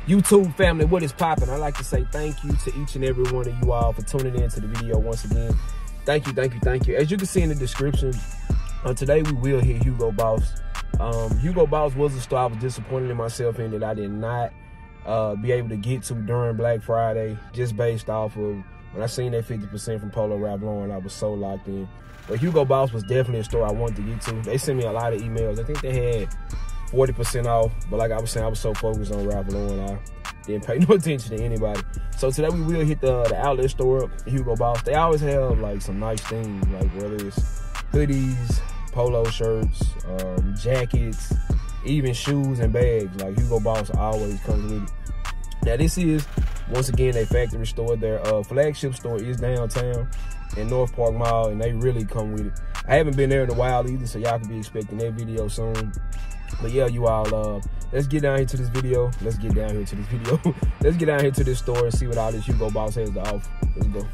YouTube family, what is popping? I'd like to say thank you to each and every one of you all for tuning in to the video once again. Thank you, thank you, thank you. As you can see in the description, today we will hit Hugo Boss. Hugo Boss was a store I was disappointed in myself in that I did not be able to get to during Black Friday, just based off of when I seen that 50% from poloralphlauren. I was so locked in. But Hugo Boss was definitely a store I wanted to get to. They sent me a lot of emails. I think they had 40% off, but like I was saying, I was so focused on Ralph Lauren, I didn't pay no attention to anybody. So today we will hit the outlet store up, Hugo Boss. They always have like some nice things, like whether it's hoodies, polo shirts, jackets, even shoes and bags. Like Hugo Boss always comes with it. Now this is, once again, a factory store. Their flagship store is downtown in North Park Mall, and they really come with it. I haven't been there in a while either, so y'all can be expecting that video soon. But yeah, you all, let's get down here to this video. Let's get down here to this video. Let's get down here to this store and see what all this Hugo Boss has to offer. Let's go.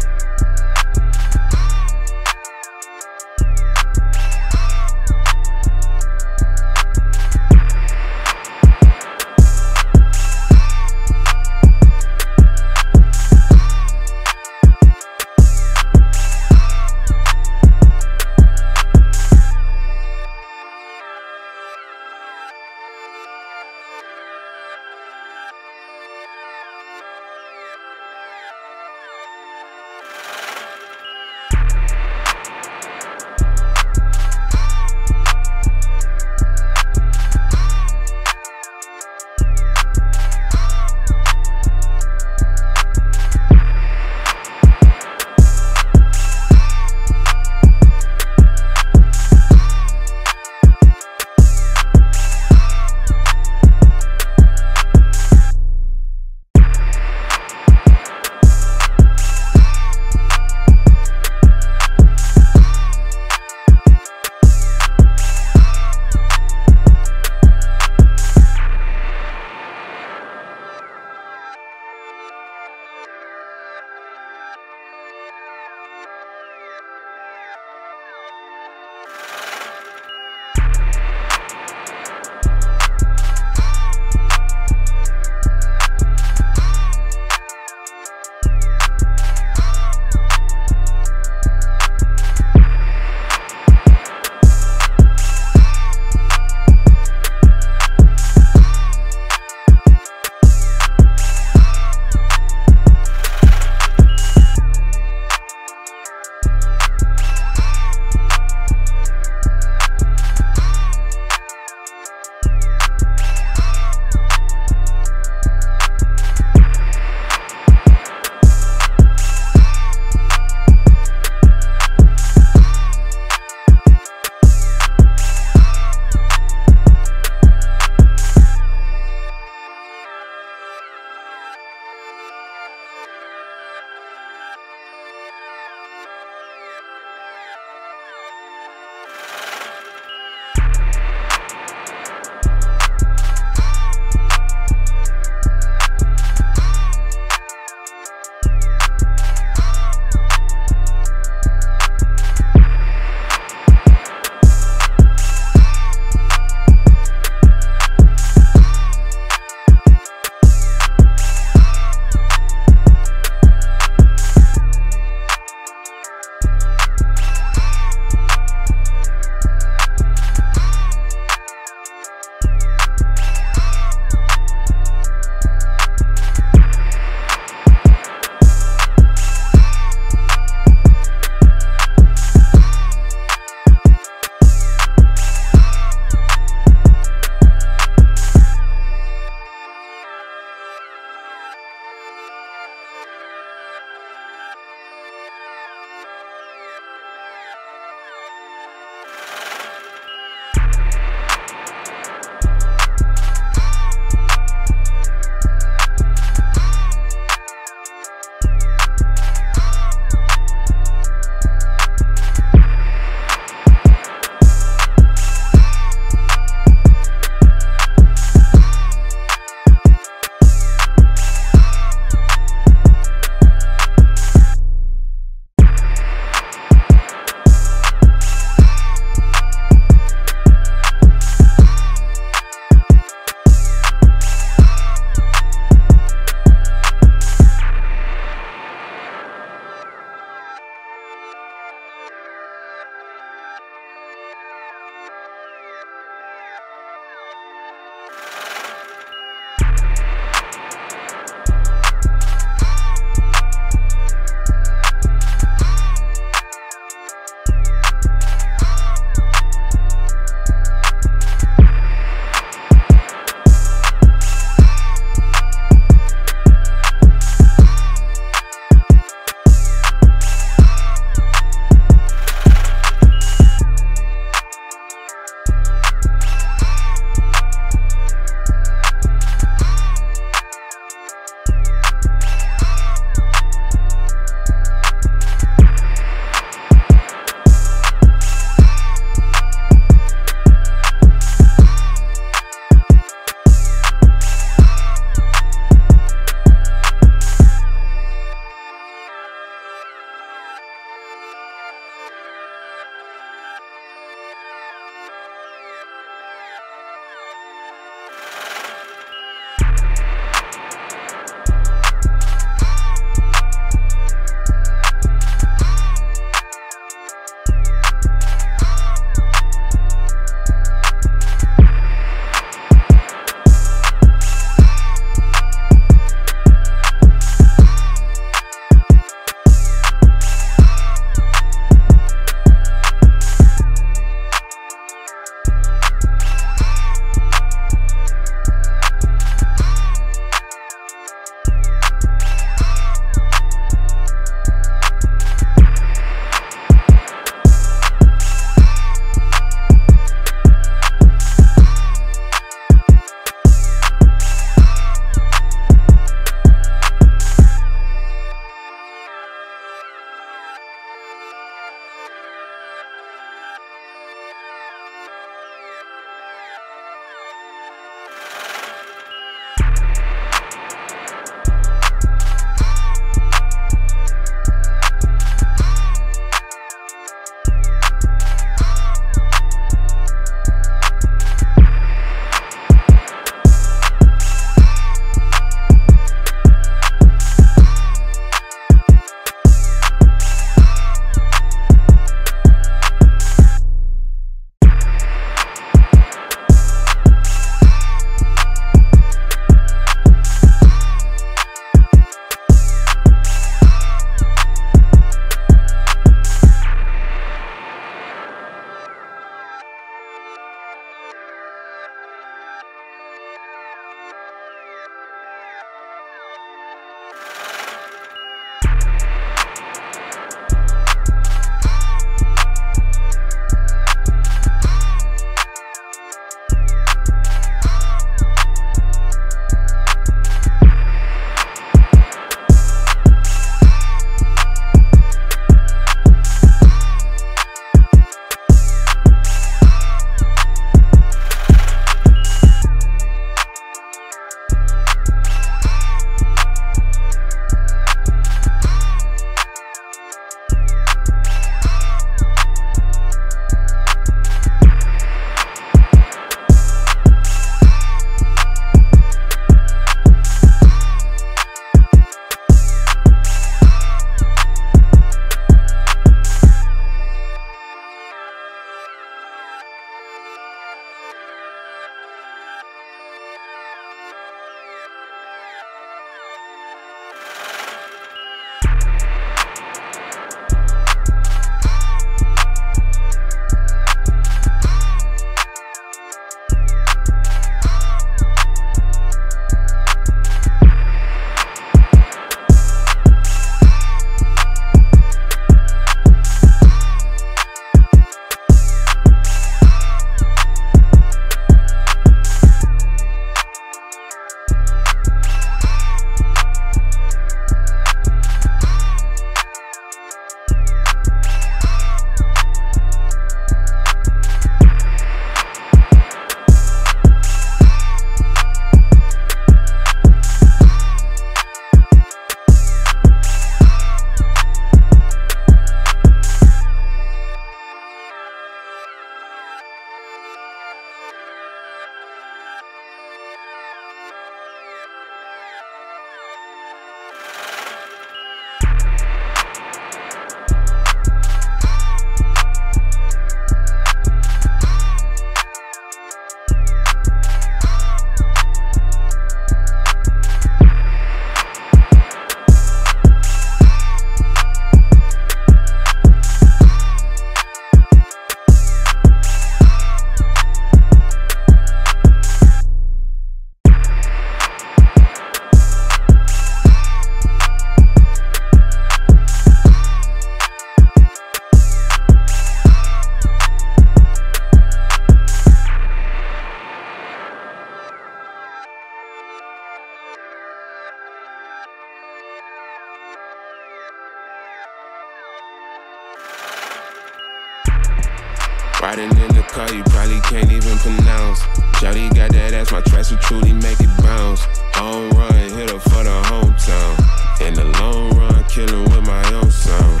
Riding in the car, you probably can't even pronounce. Shawty got that ass, my tracks will truly make it bounce. Home run, hit her for the hometown. In the long run, killing with my own sound.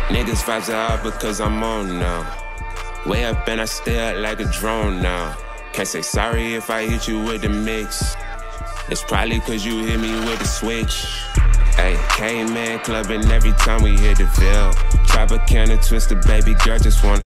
Niggas vibes are out because I'm on now. Way up and I stay up like a drone now. Can't say sorry if I hit you with the mix. It's probably cause you hit me with the switch. Ay, K-Man clubbing every time we hit the Ville. Tropicana Twister, baby girl, just wanna